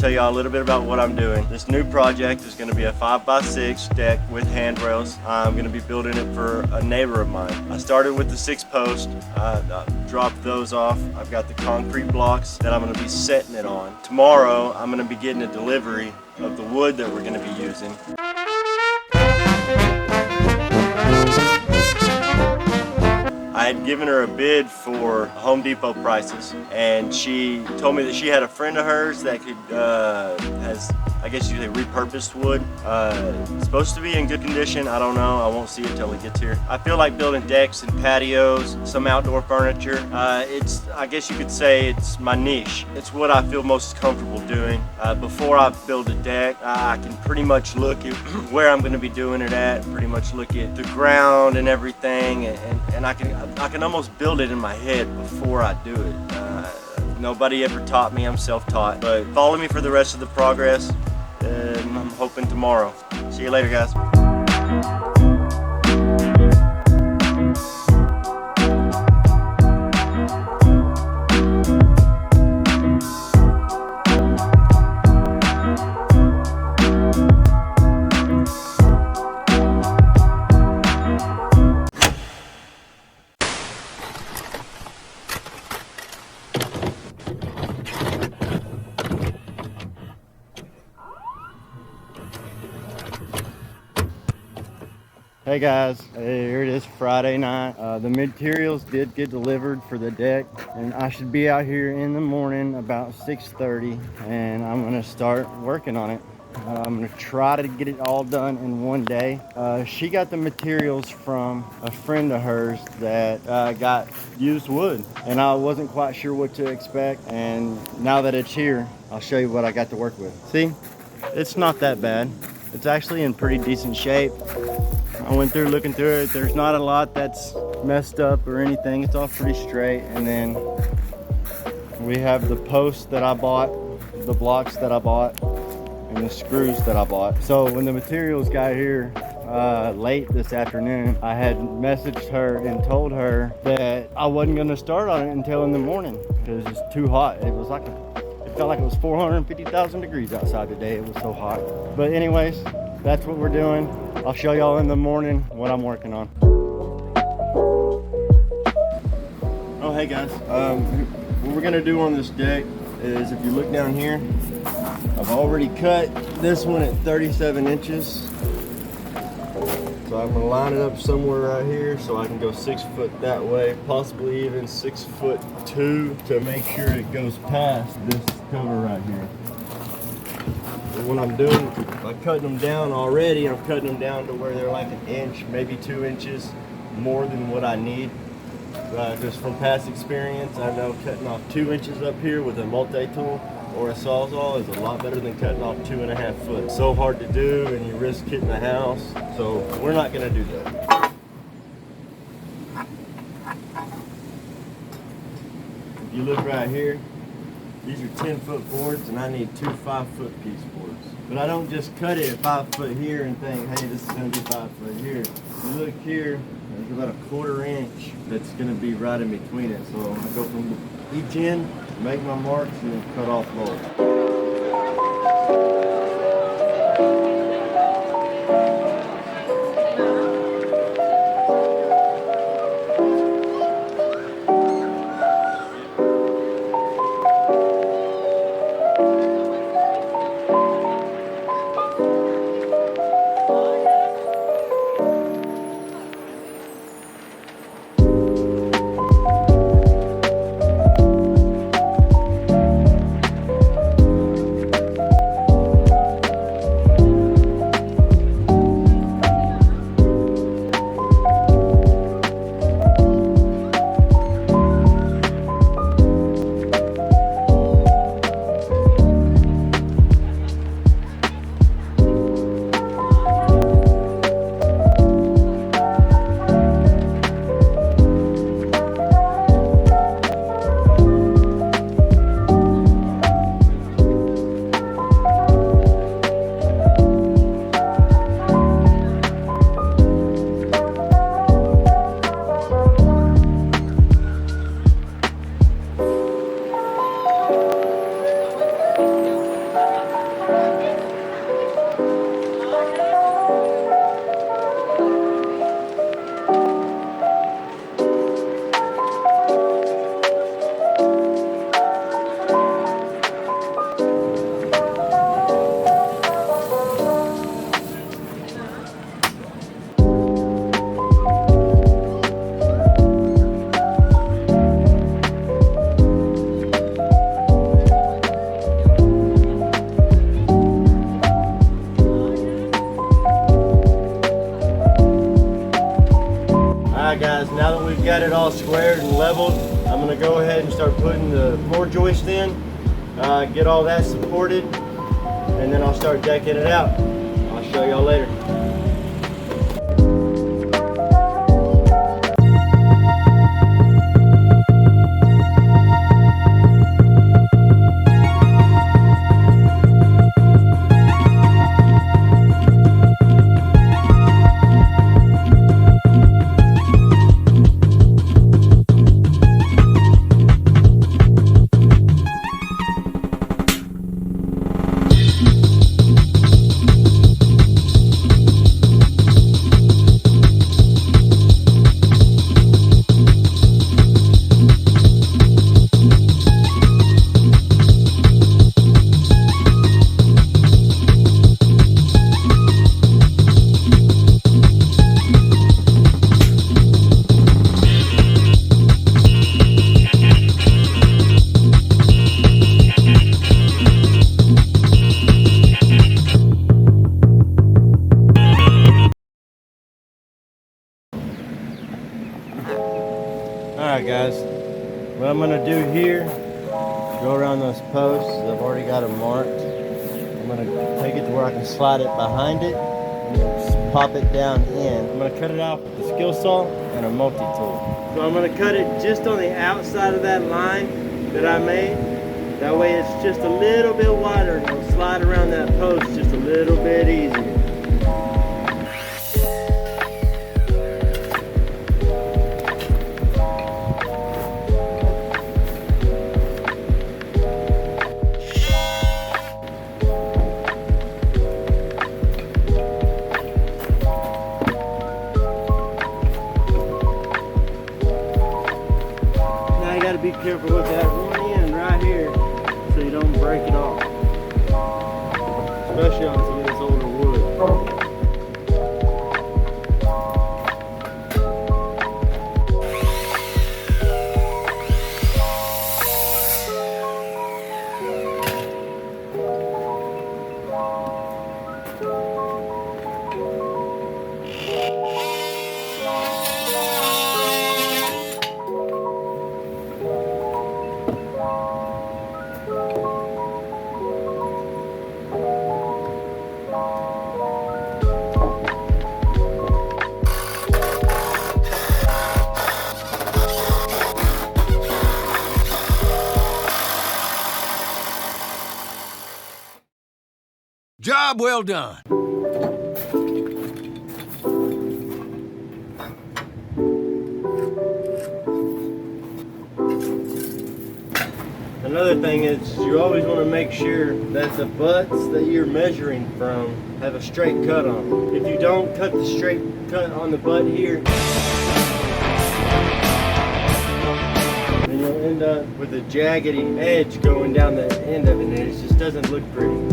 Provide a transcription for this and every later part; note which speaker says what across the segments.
Speaker 1: tell y'all a little bit about what I'm doing. This new project is gonna be a 5x6 deck with handrails. I'm gonna be building it for a neighbor of mine. I started with the 6 post. I dropped those off. I've got the concrete blocks that I'm gonna be setting it on. Tomorrow, I'm gonna be getting a delivery of the wood that we're gonna be using. I had given her a bid for Home Depot prices, and she told me that she had a friend of hers that could, has, I guess you could say, repurposed wood. It's supposed to be in good condition. I don't know. I won't see it till it gets here. I feel like building decks and patios, some outdoor furniture. I guess you could say it's my niche. It's what I feel most comfortable doing. Before I build a deck, I can pretty much look at where I'm going to be doing it at, pretty much look at the ground and everything, and I can almost build it in my head before I do it. Nobody ever taught me. I'm self-taught. But follow me for the rest of the progress, and I'm hoping tomorrow. See you later, guys. Hey guys, here it is, Friday night. The materials did get delivered for the deck, and I should be out here in the morning about 6:30, and I'm gonna start working on it. I'm gonna try to get it all done in one day. She got the materials from a friend of hers that got used wood, and I wasn't quite sure what to expect, and now that it's here, I'll show you what I got to work with. See, it's not that bad. It's actually in pretty decent shape. I went through looking through it. There's not a lot that's messed up or anything. It's all pretty straight. And then we have the posts that I bought, the blocks that I bought, and the screws that I bought. So when the materials got here late this afternoon, I had messaged her and told her that I wasn't gonna start on it until in the morning because it's too hot. It felt like it was 450,000 degrees outside today. It was so hot. But anyways, that's what we're doing. I'll show y'all in the morning what I'm working on. Oh, hey guys. What we're gonna do on this deck is, if you look down here, I've already cut this one at 37 inches. So I'm gonna line it up somewhere right here so I can go 6 foot that way, possibly even 6'2" to make sure it goes past this cover right here. What I'm doing by cutting them down already, I'm cutting them down to where they're like 1 inch, maybe 2 inches more than what I need. Just from past experience, I know cutting off 2 inches up here with a multi-tool or a Sawzall is a lot better than cutting off 2.5 foot. It's so hard to do, and you risk hitting the house, so we're not gonna do that. If you look right here, these are 10-foot boards, and I need 2 5-foot piece boards. But I don't just cut it at 5 foot here and think, hey, this is gonna be 5 foot here. You look here, there's about 1/4 inch that's gonna be right in between it. So I'm gonna go from each end, make my marks, and then cut off both. all squared and leveled, I'm gonna go ahead and start putting the floor joist in, get all that supported, and then I'll start decking it out. I'll show y'all later. Alright guys, what I'm going to do here, go around those posts. I've already got them marked. I'm going to take it to where I can slide it behind it and just pop it down in. I'm going to cut it off with a skill saw and a multi-tool. So I'm going to cut it just on the outside of that line that I made. That way it's just a little bit wider and it'll slide around that post just a little bit easier. Be careful with that one end right here so you don't break it off, especially on some of this older wood.
Speaker 2: Job well done.
Speaker 1: Another thing is you always want to make sure that the butts that you're measuring from have a straight cut on them. If you don't cut the straight cut on the butt here, then you'll end up with a jaggedy edge going down the end of it and it just doesn't look pretty.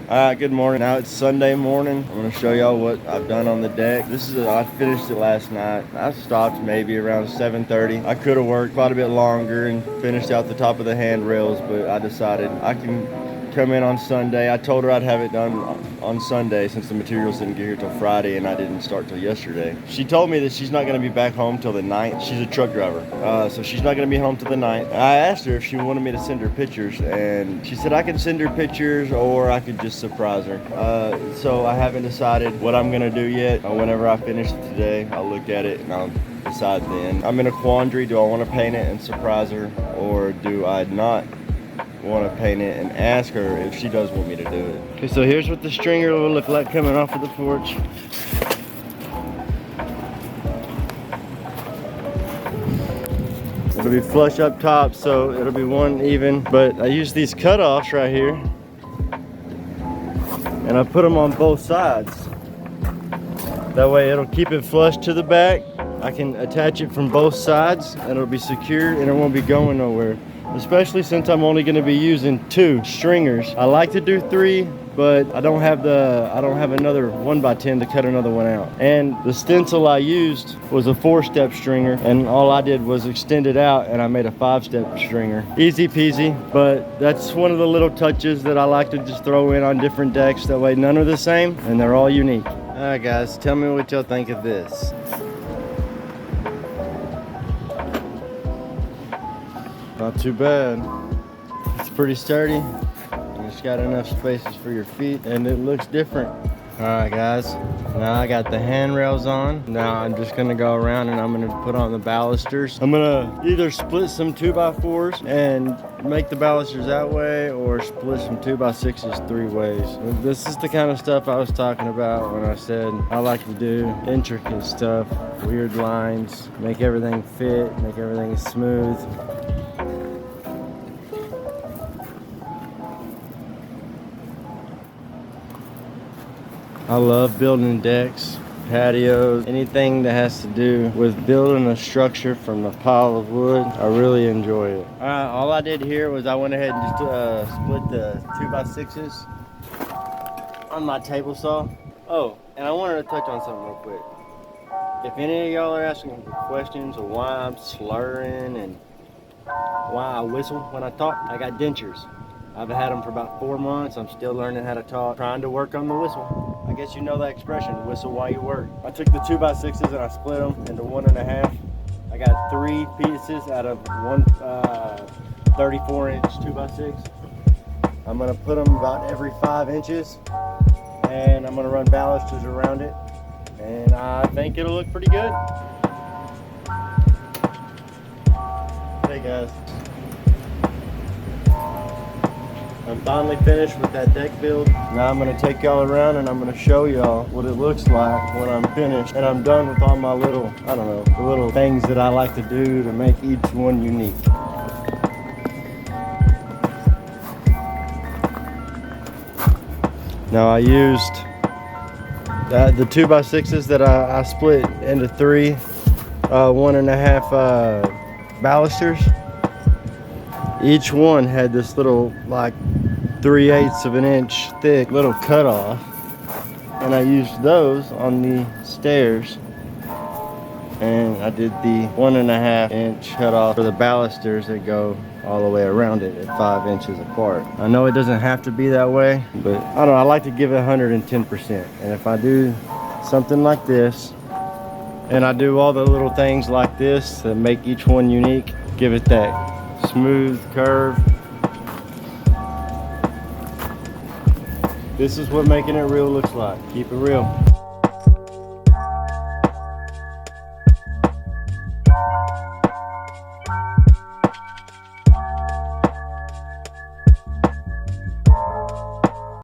Speaker 1: Alright, good morning. Now it's Sunday morning. I'm going to show y'all what I've done on the deck. I finished it last night. I stopped maybe around 7:30. I could have worked quite a bit longer and finished out the top of the handrails, but I decided I can come in on Sunday. I told her I'd have it done on Sunday since the materials didn't get here till Friday and I didn't start till yesterday. She told me that she's not going to be back home till the 9th. She's a truck driver, so she's not going to be home till the 9th. I asked her if she wanted me to send her pictures, and she said I could send her pictures or I could just surprise her. So I haven't decided what I'm going to do yet. Whenever I finish it today, I'll look at it and I'll
Speaker 3: decide then. I'm in a quandary. Do I want to paint it and surprise her, or do I not want to paint it and ask her if she does want me to do it?
Speaker 1: Okay, so here's what the stringer will look like coming off of the porch. It'll be flush up top, so it'll be one even, but I use these cutoffs right here and I put them on both sides. That way it'll keep it flush to the back. I can attach it from both sides and it'll be secure and it won't be going nowhere. Especially since I'm only going to be using 2 stringers. I like to do 3, but I don't have another 1x10 to cut another one out. And the stencil I used was a 4-step stringer, and all I did was extend it out and I made a 5-step stringer. Easy peasy, but that's one of the little touches that I like to just throw in on different decks. That way none are the same and they're all unique. All right guys, tell me what y'all think of this. Not too bad. It's pretty sturdy. And it's got enough spaces for your feet and it looks different. All right guys, now I got the handrails on. Now I'm just gonna go around and I'm gonna put on the balusters. I'm gonna either split some 2x4s and make the balusters that way, or split some 2x6s 3 ways. This is the kind of stuff I was talking about when I said I like to do intricate stuff, weird lines, make everything fit, make everything smooth. I love building decks, patios, anything that has to do with building a structure from a pile of wood. I really enjoy it. All I did here was I went ahead and just split the 2x6s on my table saw. Oh, and I wanted to touch on something real quick. If any of y'all are asking questions of why I'm slurring and why I whistle when I talk, I got dentures. I've had them for about 4 months. I'm still learning how to talk, trying to work on the whistle. I guess you know that expression, whistle while you work. I took the 2x6s and I split them into 1.5. I got 3 pieces out of one 34-inch 2x6. I'm gonna put them about every 5 inches, and I'm gonna run balusters around it, and I think it'll look pretty good. Hey guys. I'm finally finished with that deck build. Now I'm gonna take y'all around and I'm gonna show y'all what it looks like when I'm finished and I'm done with all my little, I don't know, the little things that I like to do to make each one unique. Now I used the 2x6s that I split into 3, 1.5 balusters. Each one had this little, like, 3/8 of an inch thick little cutoff, and I used those on the stairs, and I did the 1.5 inch cutoff for the balusters that go all the way around it at 5 inches apart. I know it doesn't have to be that way, but I don't know, I like to give it 110%, and if I do something like this and I do all the little things like this that make each one unique, give it that smooth curve. This is what making it real looks like. Keep it real.